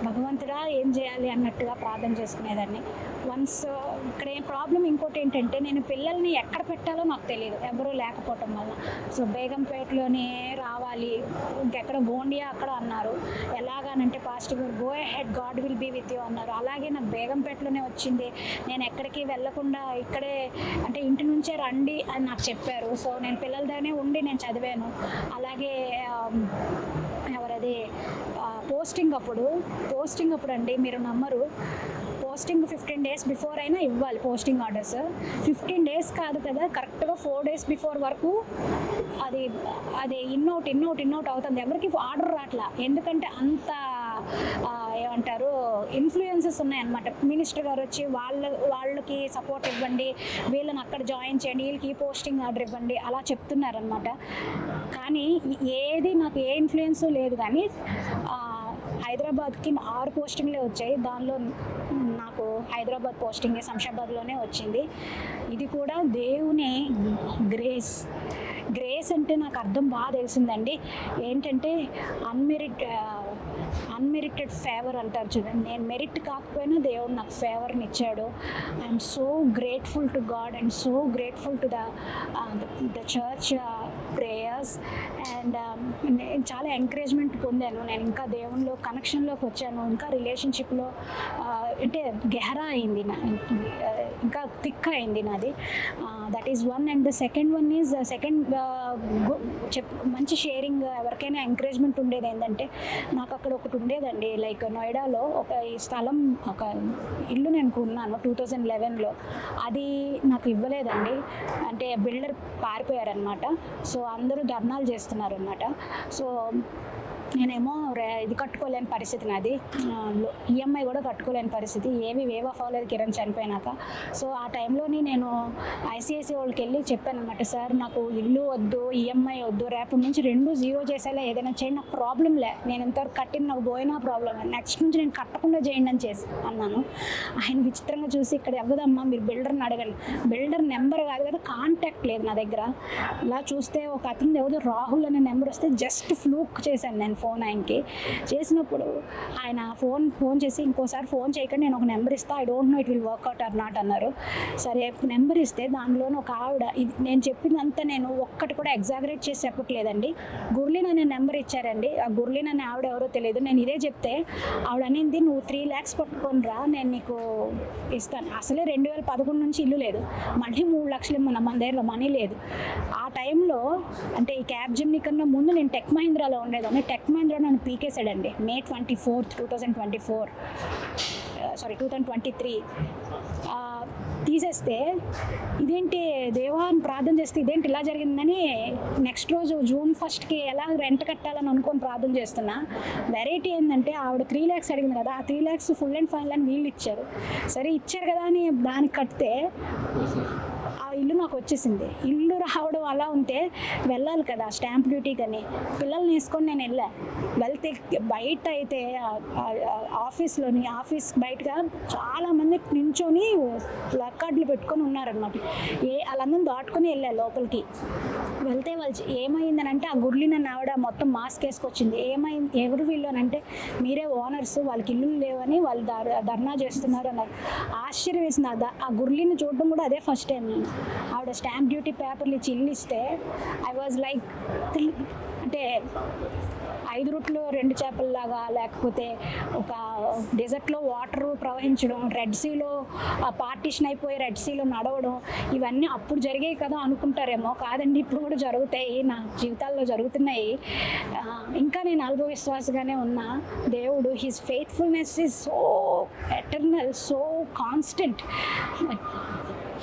భగవంతుడా ఏం చేయాలి అన్నట్టుగా ప్రార్థన చేసుకునేదాన్ని. వన్స్ ఇక్కడ ప్రాబ్లం ఇంకోటి ఏంటంటే నేను పిల్లల్ని ఎక్కడ పెట్టాలో నాకు తెలియదు, ఎవరూ లేకపోవటం వల్ల. సో బేగంపేటలోనే రావాలి, ఇంకెక్కడ గోండియా అక్కడ అన్నారు. ఎలాగానంటే పాస్టర్ గారు go ahead, God will be with you అన్నారు. అలాగే నాకు బేగంపేటలోనే వచ్చింది, నేను ఎక్కడికి వెళ్ళకుండా ఇక్కడే అంటే ఇంటి నుంచే రండి అని నాకు చెప్పారు. సో నేను పిల్లలతోనే ఉండి నేను చదివాను. అలాగే ఎవరది పోస్టింగ్ అప్పుడు అండి మీరు నమ్మరు, పోస్టింగ్ 15 days బిఫోర్ అయినా ఇవ్వాలి పోస్టింగ్ ఆర్డర్స్. 15 days కాదు కదా, కరెక్ట్గా 4 days బిఫోర్ వరకు అది ఇన్అవుట్ అవుతుంది, ఎవరికి ఆర్డర్ రావట్లా. ఎందుకంటే అంత ఏమంటారు ఇన్ఫ్లుయెన్సెస్ ఉన్నాయన్నమాట. మినిస్టర్ గారు వచ్చి వాళ్ళకి సపోర్ట్ ఇవ్వండి, వీళ్ళని అక్కడ జాయిన్ చేయండి, వీళ్ళకి ఈ పోస్టింగ్ ఆర్డర్ ఇవ్వండి అలా చెప్తున్నారనమాట. కానీ ఏది నాకు ఏ ఇన్ఫ్లుయెన్స్ లేదు. కానీ హైదరాబాద్కి 6 పోస్టింగ్లే వచ్చాయి, దానిలో నాకు హైదరాబాద్ పోస్టింగ్ శంషాబాద్లోనే వచ్చింది. ఇది కూడా దేవుని గ్రేస్ అంటే నాకు అర్థం బాగా తెలిసిందండి. ఏంటంటే అన్మెరిటెడ్ ఫేవర్ అంటారు చూడండి, నేను మెరిట్ కాకపోయినా దేవుడు నాకు ఫేవర్ని ఇచ్చాడు. I'm so grateful to God and so grateful to the church prayers. And నేను చాలా ఎంకరేజ్మెంట్ పొందాను. నేను ఇంకా దేవునిలో కనెక్షన్లోకి వచ్చాను, ఇంకా రిలేషన్షిప్లో అంటే గెహరా అయింది, ఇంకా థిక్ అయింది నాది. That is one. And the second one is మంచి షేరింగ్, ఎవరికైనా ఎంకరేజ్మెంట్ ఉండేది ఏంటంటే నాకు అక్కడ ఒకటి ఉండేదండి, లైక్ నోయిడాలో ఒక స్థలం, ఒక ఇల్లు నేను కొన్నాను 2011లో. అది నాకు ఇవ్వలేదండి, అంటే బిల్డర్ పారిపోయారనమాట. సో అందరూ ధర్నాలు చేస్తున్నారు అనమాట. సో నేనేమో ఇది కట్టుకోలేని పరిస్థితి నాది, ఈఎంఐ కూడా కట్టుకోలేని పరిస్థితి, ఏవి వేవ్ ఆఫ్ అవ్వలేదు కిరణ్ చనిపోయినాక. సో ఆ టైంలోని నేను ఐసిఐసి వాళ్ళకి వెళ్ళి చెప్పాను అనమాట, సార్ నాకు ఇల్లు వద్దు, ఈఎంఐ వద్దు, రేపటి నుంచి 2 0 చేసేలా ఏదైనా చేయండి, నాకు ప్రాబ్లం లే, నేను ఇంతవరకు కట్టిన నాకు పోయినా ప్రాబ్లం, నెక్స్ట్ నుంచి నేను కట్టకుండా చేయండి అని అన్నాను. ఆయన విచిత్రంగా చూసి ఇక్కడ ఎవ్వదమ్మా మీరు బిల్డర్ని అడగండి, బిల్డర్ నెంబర్ కాదు కదా, కాంటాక్ట్ లేదు నా దగ్గర. ఇలా చూస్తే ఒక అతను ఎవరో రాహుల్ అనే నెంబర్ వస్తే జస్ట్ ఫ్లూక్ చేశాను నేను ఫోన్ ఆయనకి. చేసినప్పుడు ఆయన ఫోన్ చేసి ఇంకోసారి ఫోన్ చేయకండి, నేను ఒక నెంబర్ ఇస్తా, I don't know it will work out or not అన్నారు. సరే నెంబర్ ఇస్తే దానిలోనే ఒక ఆవిడ, ఇది నేను చెప్పిందంతా నేను ఒక్కటి కూడా ఎగ్జాగరేట్ చేసి చెప్పట్లేదండి, గుర్లీన్ అనే నెంబర్ ఇచ్చారండి. ఆ గుర్లీన్ అనే ఆవిడ ఎవరో తెలియదు. నేను ఇదే చెప్తే ఆవిడ అనేది, నువ్వు 3 lakhs పట్టుకొని రా, నేను నీకు ఇస్తాను. అసలే 2011 నుంచి ఇల్లు లేదు, మళ్ళీ 3 లక్షలు ఇమ్మన్నా, మన దగ్గర మనీ లేదు. ఆ టైంలో అంటే ఈ క్యాబ్ జిమ్ని కన్నా ముందు నేను టెక్ మహీంద్రాలో ఉండేదాన్ని. టెక్ మహీంద్రా నన్ను పీకేసాడండి May 24th, 2023 తీసేస్తే, ఇదేంటి దేవా అని ప్రార్థన చేస్తే ఇదేంటి ఇలా జరిగిందని నెక్స్ట్ రోజు June 1st ఎలా రెంట్ కట్టాలని అనుకొని ప్రార్థన చేస్తున్నా. వెరైటీ ఏంటంటే ఆవిడ 3 lakhs అడిగింది కదా, ఆ 3 lakhs ఫుల్ అండ్ ఫైనల్ అని వీళ్ళు ఇచ్చారు. సరే ఇచ్చారు కదా అని దానికి కడితే ఆ ఇల్లు నాకు వచ్చేసింది. ఇల్లు రావడం అలా ఉంటే వెళ్ళాలి కదా స్టాంప్ డ్యూటీ కానీ, పిల్లల్ని వేసుకొని నేను వెళ్తే బయట అయితే ఆఫీస్ బయటగా చాలామంది నించొని ప్లకార్డులు పెట్టుకొని ఉన్నారనమాట. వాళ్ళందరూ దాటుకొని వెళ్ళారు లోపలికి. వెళ్తే వాళ్ళు ఏమైందని అంటే, ఆ గుర్లీన్ అన్న ఆవిడ మొత్తం మాస్క్ వేసుకొచ్చింది. ఏమైంది, ఎవరు వీళ్ళు అని అంటే, మీరే ఓనర్స్, వాళ్ళకి ఇల్లు లేవని వాళ్ళు ధర్నా చేస్తున్నారు అన్నారు. ఆశ్చర్యం వేసింది. ఆ గుర్లీని చూడడం కూడా అదే ఫస్ట్ టైం నేను. ఆవిడ స్టాంప్ డ్యూటీ పేపర్లు ఇచ్చి ఇల్లు ఇస్తే ఐ వాజ్ లైక్, అంటే 5 రూట్లు 2 చేపల్లాగా, లేకపోతే ఒక డెజర్ట్లో వాటర్ ప్రవహించడం, రెడ్ సీలో పార్టిషన్ అయిపోయి రెడ్ సీలో నడవడం, ఇవన్నీ అప్పుడు జరిగాయి కదా అనుకుంటారేమో. కాదండి, ఇప్పుడు కూడా జరుగుతాయి, నా జీవితాల్లో జరుగుతున్నాయి. ఇంకా నేను అల్పవిశ్వాసగానే ఉన్నా. దేవుడు his faithfulness is so eternal, so constant.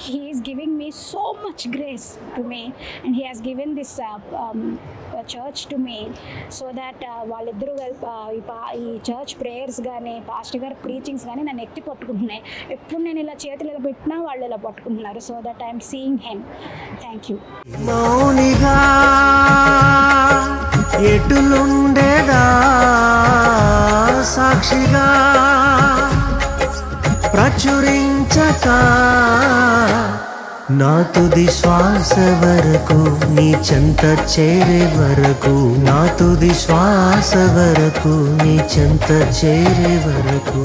He is giving me so much grace to me, and he has given this church to me so that వాళ్ళిద్దరూ ఈ చర్చ్ ప్రేయర్స్ కానీ పాస్టర్ గారి ప్రీచింగ్స్ కానీ నన్ను ఎత్తి పట్టుకుంటున్నాయి. ఎప్పుడు నేను ఇలా చేతులు ఇలా పెట్టినా వాళ్ళు ఇలా పట్టుకుంటున్నారు. So that I'm seeing him. Thank you. మౌనిగా ఎటులుండేదా సాక్షిగా ప్రచురించక, నా తుది శ్వాస వరకు నీ చెంత చేరే వరకు, నా తుది శ్వాస వరకు నీ చెంత చేరే వరకు.